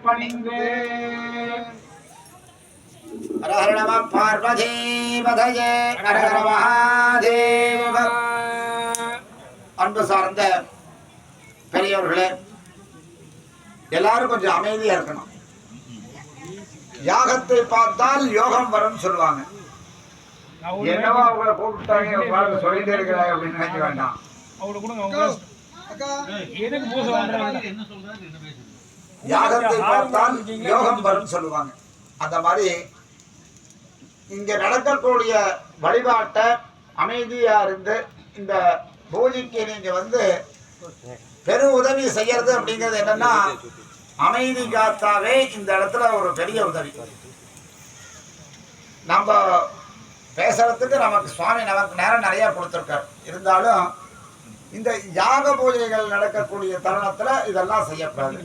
பணிந்து ஹர ஹர நம பார்வதி பதயே ஹர ஹர மகாதேவ. அன்பு சார்ந்த பெரியவர்களே, எல்லாரும் கொஞ்சம் அமைதியா இருக்கணும். யாகத்தை பார்த்தால் யோகம் வரும் சொல்லுவாங்க. என்னவோ அவங்களை கூப்பிட்டாங்க சொல்லிட்டே இருக்கிறாங்க அப்படின்னு நினைக்க வேண்டாம். யாகத்தை பார்த்தால் யோகம் வரும் சொல்லுவாங்க. அந்த மாதிரி இங்க நடக்கக்கூடிய வழிபாட்டை அமைதியா இருந்து இந்த பூஜைக்கு நீங்க வந்து பெரு உதவி செய்யறது அப்படிங்கிறது என்னன்னா, அமைதி காத்தாவே இந்த இடத்துல ஒரு பெரிய உதவி. நம்ம பேசுறதுக்கு நமக்கு சுவாமி நமக்கு நேரம் நிறைய கொடுத்துருக்காரு. இருந்தாலும் இந்த யாக பூஜைகள் நடக்கக்கூடிய தருணத்துல இதெல்லாம் செய்யக்கூடாது.